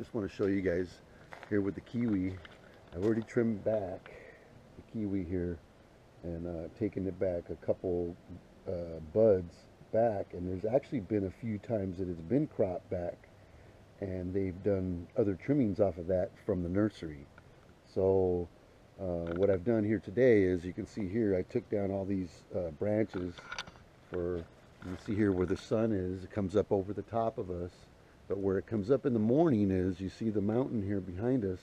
just want to show you guys here with the kiwi. I've already trimmed back the kiwi here and taken it back a couple buds back, and there's actually been a few times that it's been cropped back, and they've done other trimmings off of that from the nursery. So what I've done here today is, you can see here, I took down all these branches for, you see here where the sun is, it comes up over the top of us, but where it comes up in the morning is, you see the mountain here behind us,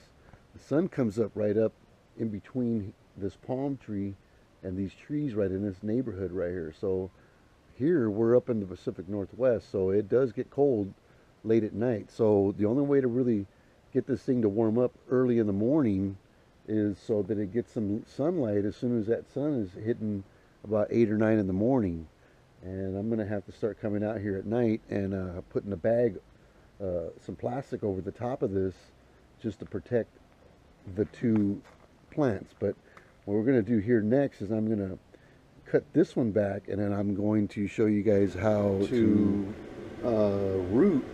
the sun comes up right up in between this palm tree and these trees right in this neighborhood right here. So here we're up in the Pacific Northwest, so it does get cold late at night. So the only way to really get this thing to warm up early in the morning is so that it gets some sunlight as soon as that sun is hitting about 8 or 9 in the morning. And I'm going to have to start coming out here at night and putting a bag, some plastic over the top of this just to protect the two plants. But what we're going to do here next is I'm going to cut this one back, and then I'm going to show you guys how to root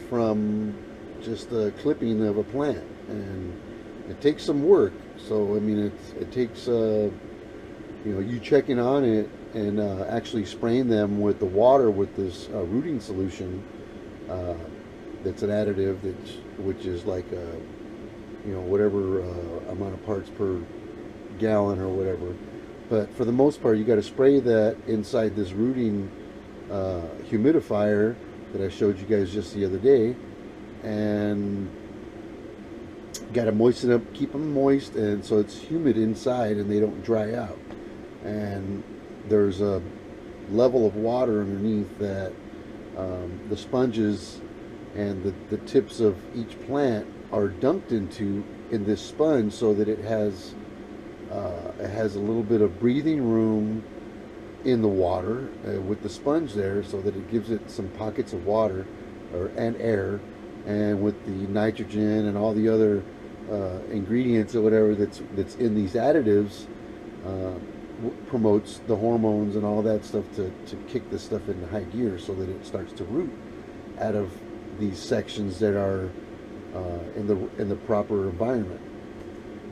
from just a clipping of a plant. And it takes some work, so I mean it takes you checking on it and actually spraying them with the water with this rooting solution that's an additive, which is like whatever amount of parts per gallon or whatever. But for the most part, you got to spray that inside this rooting humidifier that I showed you guys just the other day, and got to moisten up, keep them moist, and so it's humid inside and they don't dry out. And there's a level of water underneath that the sponges and the tips of each plant are dumped into in this sponge, so that it has a little bit of breathing room in the water with the sponge there, so that it gives it some pockets of water and air, and with the nitrogen and all the other ingredients or whatever that's in these additives, promotes the hormones and all that stuff to kick this stuff into high gear, so that it starts to root out of these sections that are in the proper environment,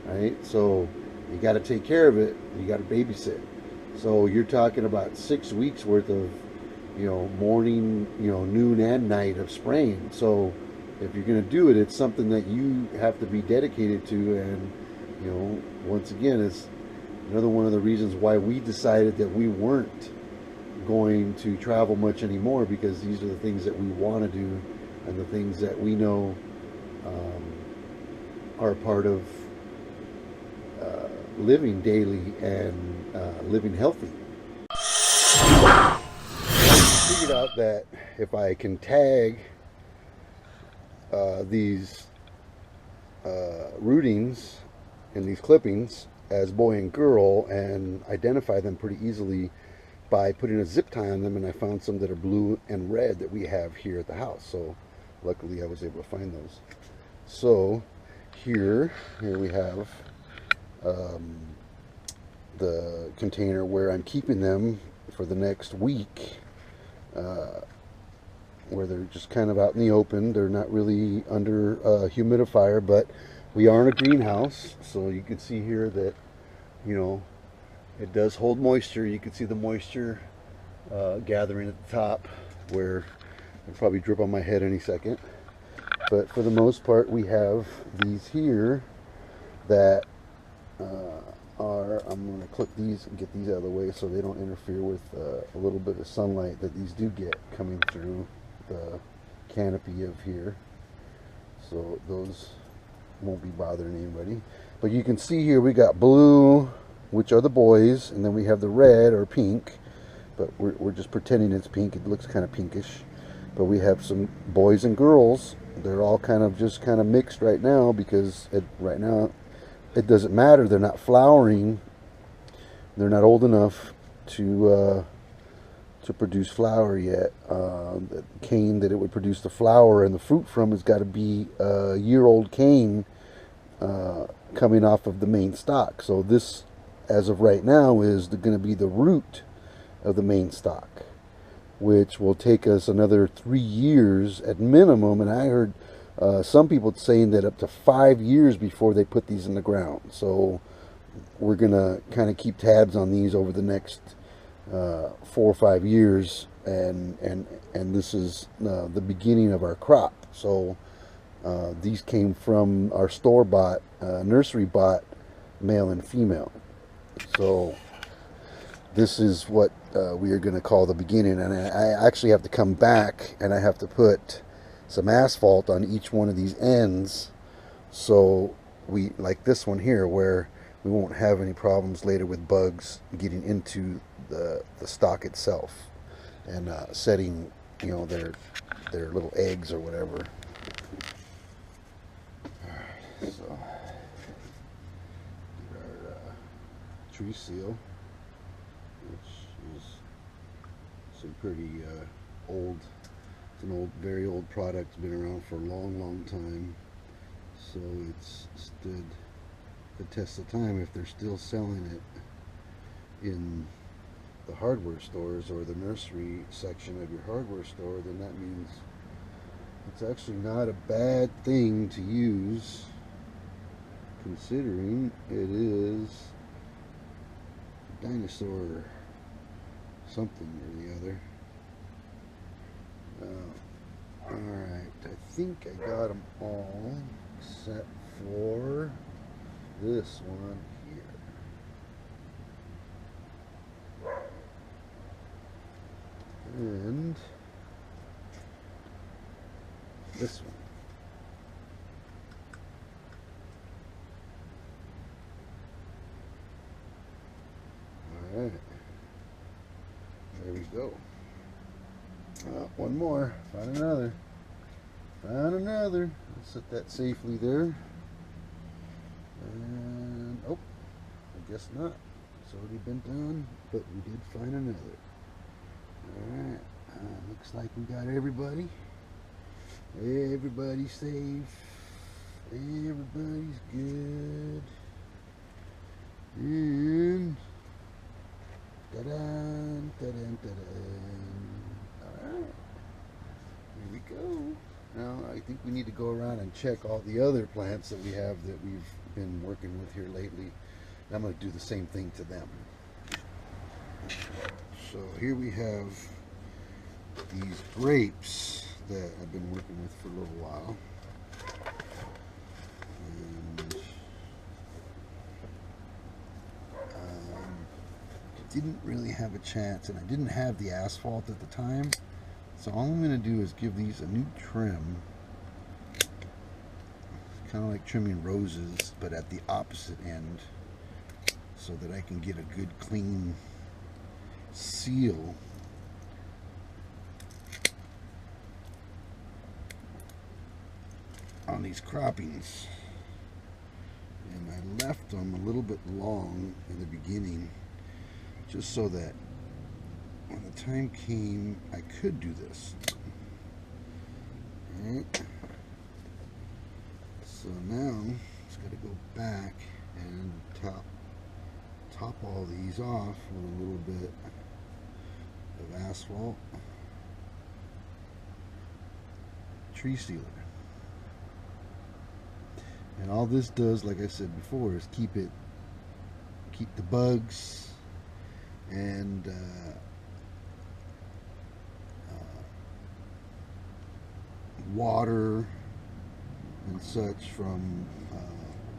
right? So you got to take care of it, you got to babysit. So you're talking about 6 weeks worth of morning, noon and night of spraying. So if you're going to do it, it's something that you have to be dedicated to. And once again, it's another one of the reasons why we decided that we weren't going to travel much anymore, because these are the things that we want to do and the things that we know are a part of living daily and living healthy. I figured out that if I can tag these rootings and these clippings as boy and girl, and identify them pretty easily by putting a zip tie on them, and I found some that are blue and red that we have here at the house. So luckily I was able to find those. So here we have the container where I'm keeping them for the next week, where they're just kind of out in the open. They're not really under a humidifier, but we are in a greenhouse, so you can see here that it does hold moisture. You can see the moisture gathering at the top, where it'll probably drip on my head any second. But for the most part, we have these here that I'm going to clip these and get these out of the way so they don't interfere with a little bit of sunlight that these do get coming through the canopy of here. So those won't be bothering anybody. But you can see here we got blue, which are the boys, and then we have the red or pink, but we're just pretending it's pink. It looks kind of pinkish. But we have some boys and girls. They're all kind of mixed right now, because right now it doesn't matter. They're not flowering. They're not old enough to produce flower yet. The cane that it would produce the flower and the fruit from has got to be a year-old cane coming off of the main stock. So this, as of right now, is going to be the root of the main stock, which will take us another 3 years at minimum. And I heard Some people saying that up to 5 years before they put these in the ground. So we're gonna kind of keep tabs on these over the next 4 or 5 years, and this is the beginning of our crop. So these came from our store-bought, nursery bought, male and female. So this is what we are going to call the beginning, and I actually have to come back and I have to put some asphalt on each one of these ends, so we, like this one here, where we won't have any problems later with bugs getting into the stock itself and setting, you know, their little eggs or whatever. Alright, so get our tree seal, which is some pretty old. It's an old, very old product. It's been around for a long time, so it's stood the test of time. If they're still selling it in the hardware stores or the nursery section of your hardware store, then that means it's actually not a bad thing to use, considering it is dinosaur something or the other. Alright, I think I got them all except for this one here. And this one. Alright, there we go. One more. Found another. Found another. Let's set that safely there. And oh, I guess not. It's already been done, but we did find another. Alright, looks like we got everybody. Everybody's safe. Everybody's good. And ta-da, ta-da, ta-da. Alright, here we go. Now I think we need to go around and check all the other plants that we have that we've been working with here lately. And I'm going to do the same thing to them. So here we have these grapes that I've been working with for a little while. And didn't really have a chance, and I didn't have the asphalt at the time. So all I'm going to do is give these a new trim. Kind of like trimming roses, but at the opposite end, so that I can get a good clean seal on these croppings. And I left them a little bit long in the beginning, just so that when the time came, I could do this. Alright. So now, just got to go back and top all these off with a little bit of asphalt. Tree sealer. And all this does, like I said before, is keep the bugs and water and such from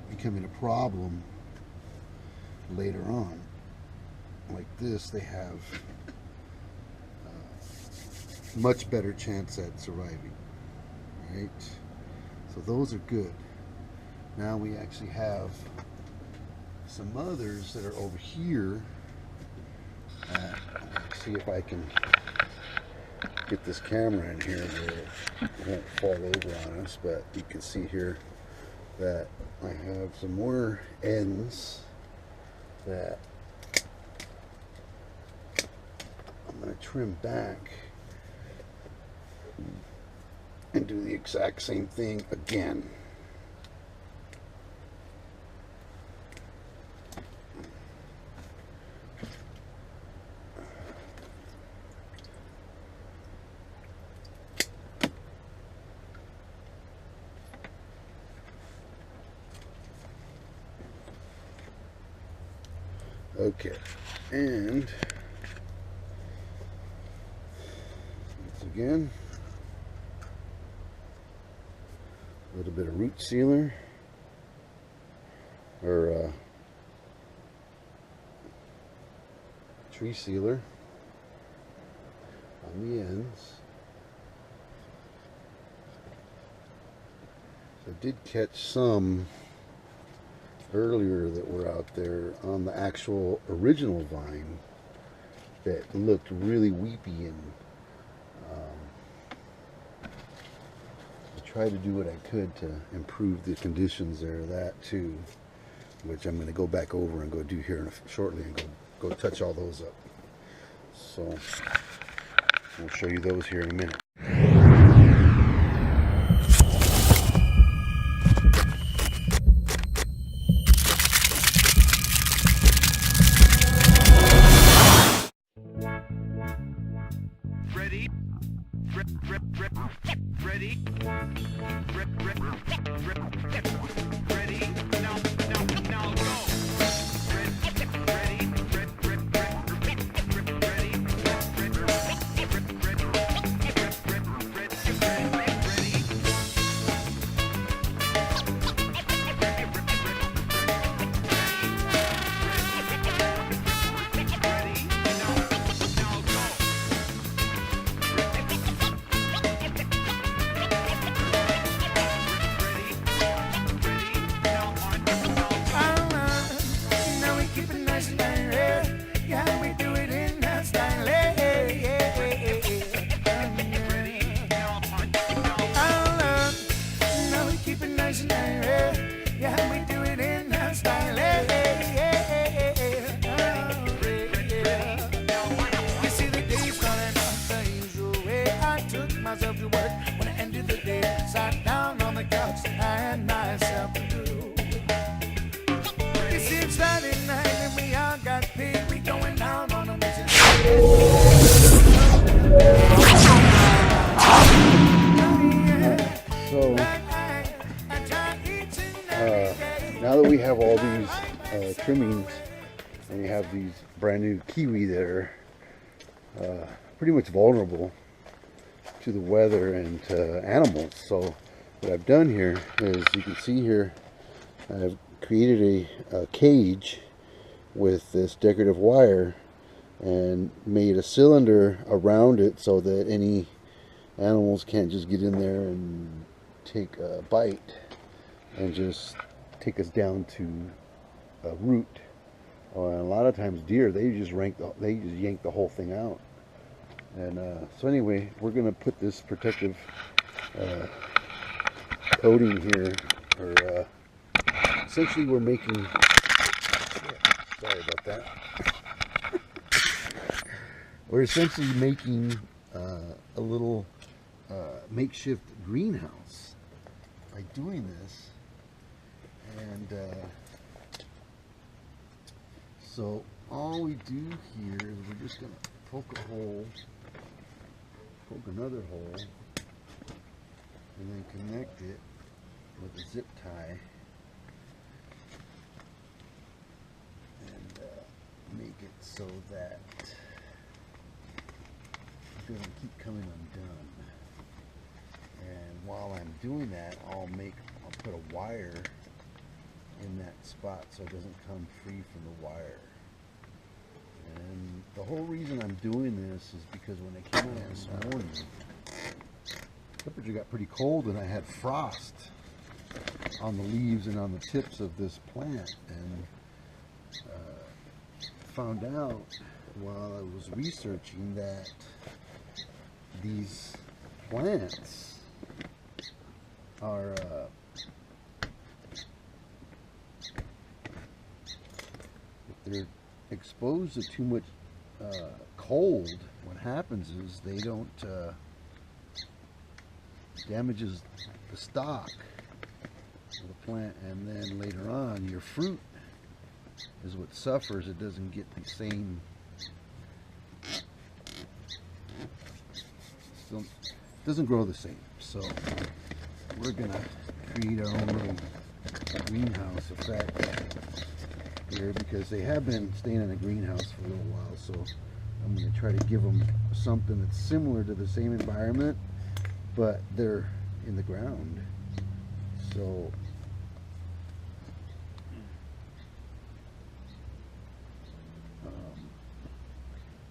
becoming a problem later on. Like this, they have much better chance at surviving, right? So those are good. Now we actually have some others that are over here. Let's see if I can get this camera in here where it won't fall over on us, but you can see here that I have some more ends that I'm going to trim back and do the exact same thing again. Okay, and once again, a little bit of root sealer, or tree sealer on the ends. So I did catch some earlier that were out there on the actual original vine that looked really weepy, and I tried to do what I could to improve the conditions there of that too, which I'm going to go back over and go do here shortly and go touch all those up. So we'll show you those here in a minute. Ready? Ready? Ready? Now go. So now that we have all these trimmings, and you have these brand new kiwi that are pretty much vulnerable to the weather and to animals, so what I've done here is, you can see here, I've created a cage with this decorative wire and made a cylinder around it so that any animals can't just get in there and take a bite and just take us down to a root. And a lot of times deer, they just yank the whole thing out. And so anyway, we're going to put this protective coating here, or essentially we're making, sorry about that, we're essentially making a little makeshift greenhouse by doing this. And so all we do here is we're just going to poke a hole, poke another hole, and then connect it with a zip tie, and make it so that it doesn't keep coming undone. And while I'm doing that, I'll put a wire in that spot so it doesn't come free from the wire. And the whole reason I'm doing this is because when I came out this morning, temperature got pretty cold and I had frost on the leaves and on the tips of this plant, and found out while I was researching that these plants are if they're exposed to too much cold, what happens is they don't damages the stalk of the plant, and then later on your fruit is what suffers. It doesn't get the same, still doesn't grow the same. So we're gonna create our own little greenhouse effect here because they have been staying in a greenhouse for a little while, so I'm going to try to give them something that's similar to the same environment, but they're in the ground. So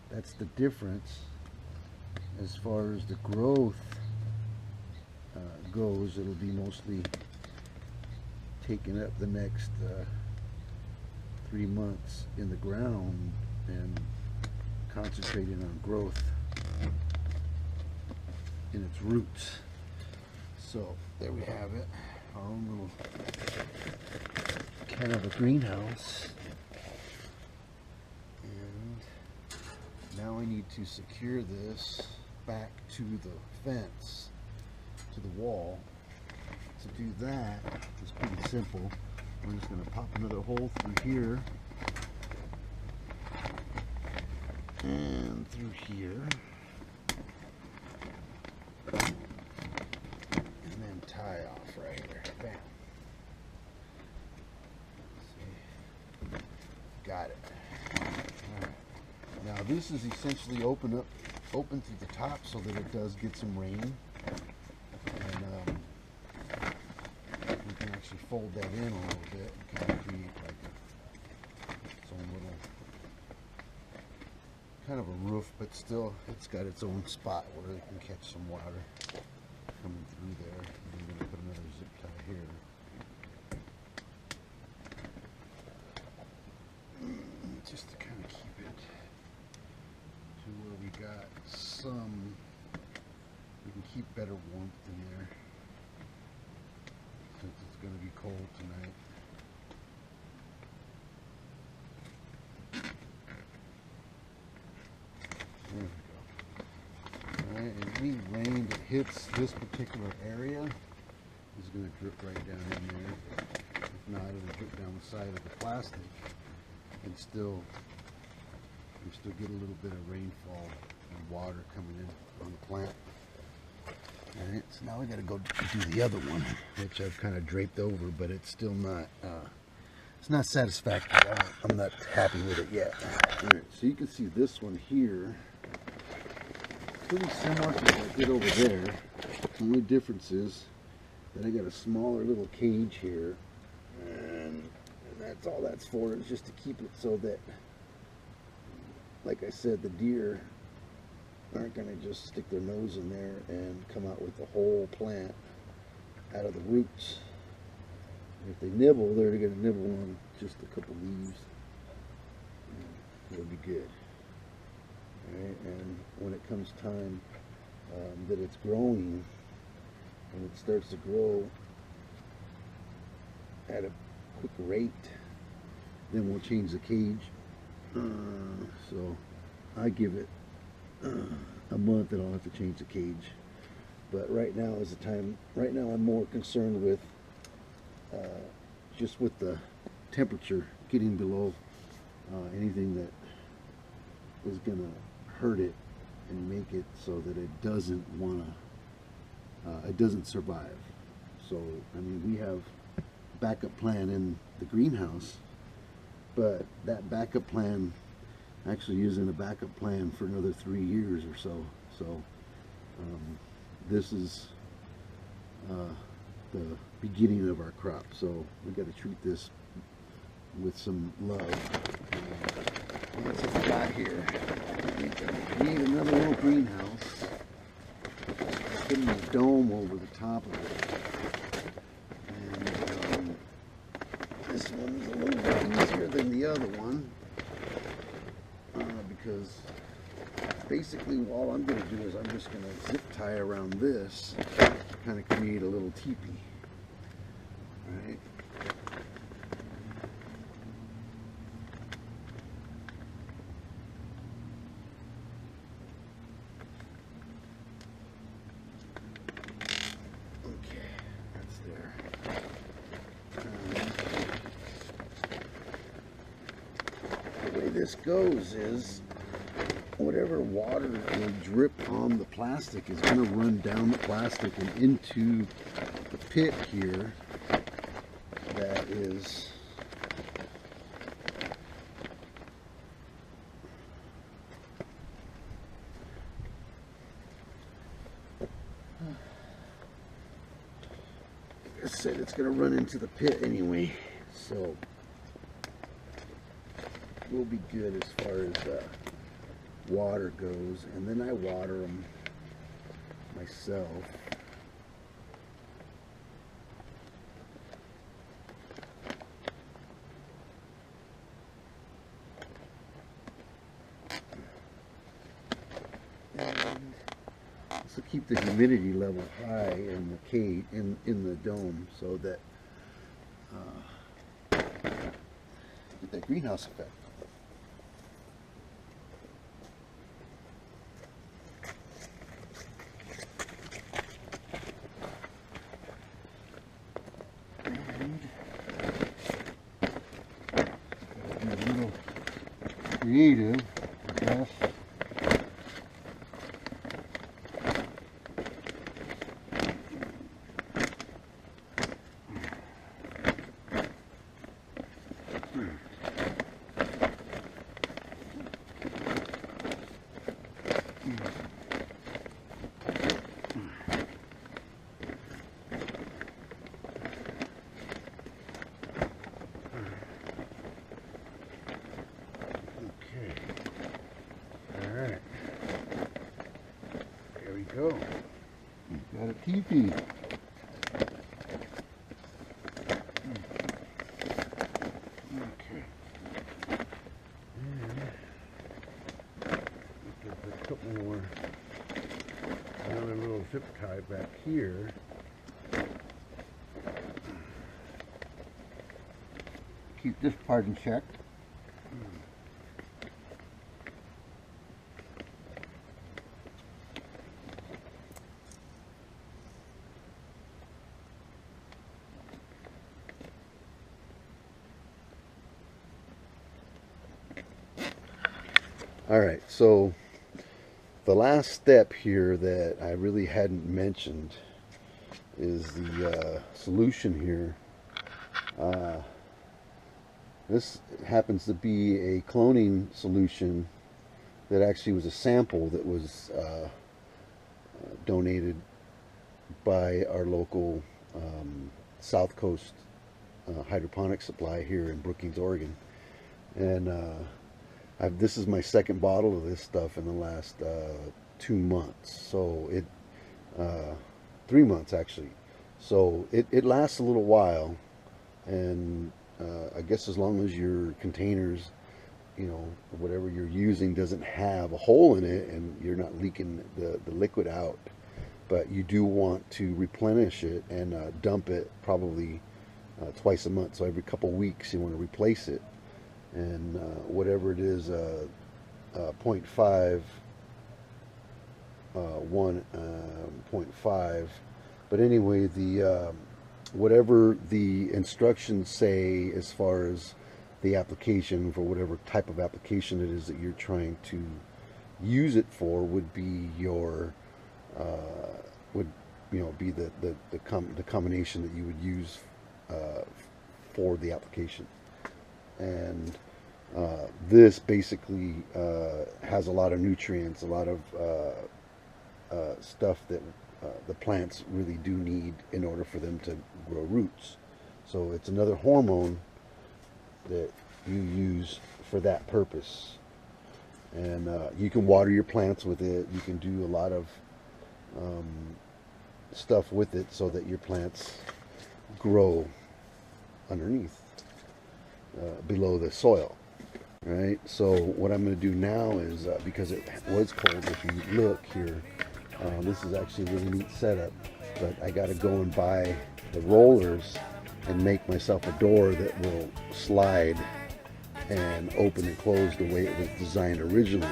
that's the difference as far as the growth goes. It'll be mostly taking up the next 3 months in the ground and concentrating on growth in its roots. So there we have it, our own little kind of a greenhouse. And now I need to secure this back to the fence, to the wall. To do that, it's pretty simple. I'm just going to pop another hole through here and through here, and then tie off right here. Bam. Let's see. Got it. All right. Now this is essentially open through the top so that it does get some rain, and we can actually fold that in a little bit and kind of create like its own little kind of a roof, but still it's got its own spot where it can catch some water coming through there. And I'm going to put another zip tie here. Just to kind of keep it to where we got some, we can keep better warmth in there since it's going to be cold tonight. There we go. Alright, and any rain that hits this particular area is going to drip right down in there. If not, it'll drip down the side of the plastic, and still, you still get a little bit of rainfall and water coming in on the plant. Alright, so now we got to go do the other one, which I've kind of draped over, but it's still not, it's not satisfactory. I'm not happy with it yet. Alright, so you can see this one here, pretty similar to what I did over there. The only difference is that I got a smaller little cage here, and that's all that's for, is just to keep it so that, like I said, the deer aren't going to just stick their nose in there and come out with the whole plant out of the roots. If they nibble, they're going to nibble on just a couple leaves. It'll be good. Right? And when it comes time that it's growing, and it starts to grow at a quick rate, then we'll change the cage. So I give it a month and I'll have to change the cage. But right now is the time. Right now I'm more concerned with just with the temperature getting below anything that is gonna hurt it and make it so that it doesn't it doesn't survive. So I mean, we have backup plan in the greenhouse, but that backup plan actually isn't a backup plan for another 3 years or so. So this is the beginning of our crop, so we got to treat this with some love. What's it got here? We need another little greenhouse. Putting a dome over the top of it. And this one's a little bit easier than the other one, because basically all I'm going to do is I'm just going to zip tie around this to kind of create a little teepee. Right? Okay, that's there. The way this goes is whatever water will drip on the plastic is going to run down the plastic and into the pit here that is Like I said, it's going to run into the pit anyway, so we'll be good as far as water goes. And then I water them myself. And this will keep the humidity level high in the cage, in the dome, so that get that greenhouse effect. And be a little creative, I guess. Go. Got a teepee. Okay. And a couple more. Another little zip tie back here. Keep this part in check. All right, so the last step here that I really hadn't mentioned is the solution here. This happens to be a cloning solution that actually was a sample that was donated by our local South Coast hydroponic supply here in Brookings, Oregon. And this is my second bottle of this stuff in the last 2 months. So 3 months actually. So it lasts a little while, and I guess as long as your containers, you know, whatever you're using doesn't have a hole in it and you're not leaking the liquid out. But you do want to replenish it and dump it probably twice a month. So every couple weeks you want to replace it. And whatever it is, 0.5, 1.5. But anyway, the whatever the instructions say as far as the application for whatever type of application it is that you're trying to use it for would be your be the combination that you would use for the application. And this basically has a lot of nutrients, a lot of stuff that the plants really do need in order for them to grow roots. So it's another hormone that you use for that purpose. And you can water your plants with it. You can do a lot of stuff with it so that your plants grow underneath, below the soil. Right? So what I'm going to do now is, because it was cold, if you look here, this is actually a really neat setup, but I got to go and buy the rollers and make myself a door that will slide and open and close the way it was designed originally.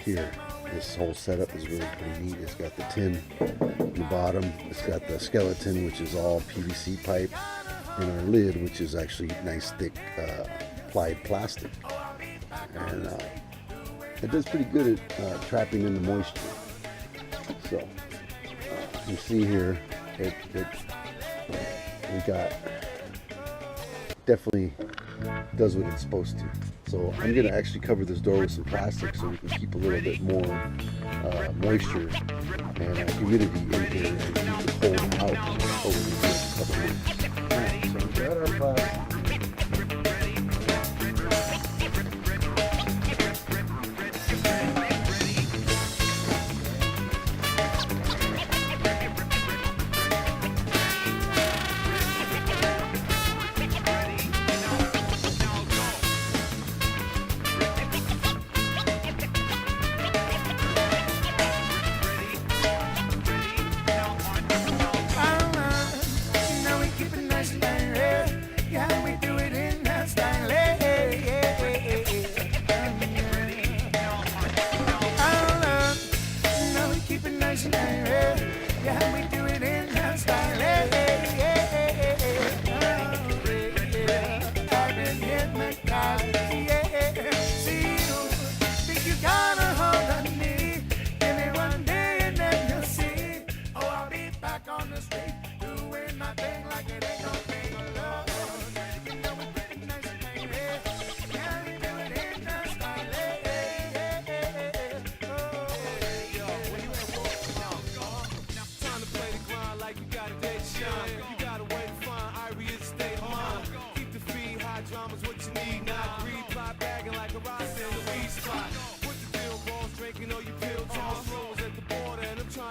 Here, this whole setup is really pretty neat. It's got the tin in the bottom, it's got the skeleton, which is all PVC pipe, and our lid, which is actually nice thick applied plastic. And it does pretty good at trapping in the moisture. So you see here, we got definitely does what it's supposed to. So I'm going to actually cover this door with some plastic so we can keep a little bit more moisture and humidity in here and keep the cold out over the next couple of weeks. Alright, so we got our plastic.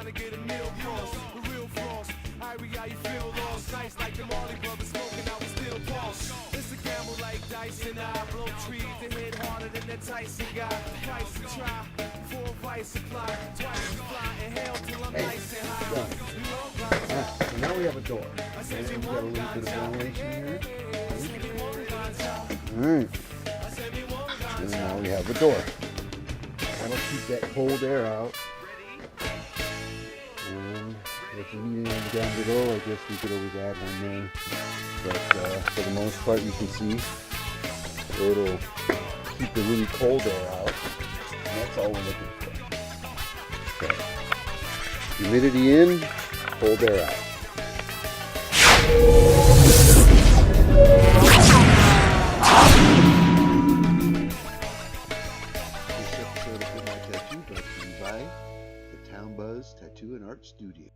To get a meal cross, the real frost. Irie, how you feel lost? Nice like the Marley brothers smoking out with steel pulse. It's a gamble like dice and I blow trees to hit harder than that Tyson guy. Price to try, full vice supply, twice to fly, inhale till I'm nice and high. So now we have a door. And we got a little bit of ventilation here. Alright. And now we have a door. That'll keep that cold air out. And if we need anything down below, I guess we could always add one there. But for the most part, you can see it'll keep the really cold air out. And that's all we're looking for. So, humidity in, cold air out. This episode of Pimpmytattoo brought to you by the Town Buzz Tattoo and Art Studio.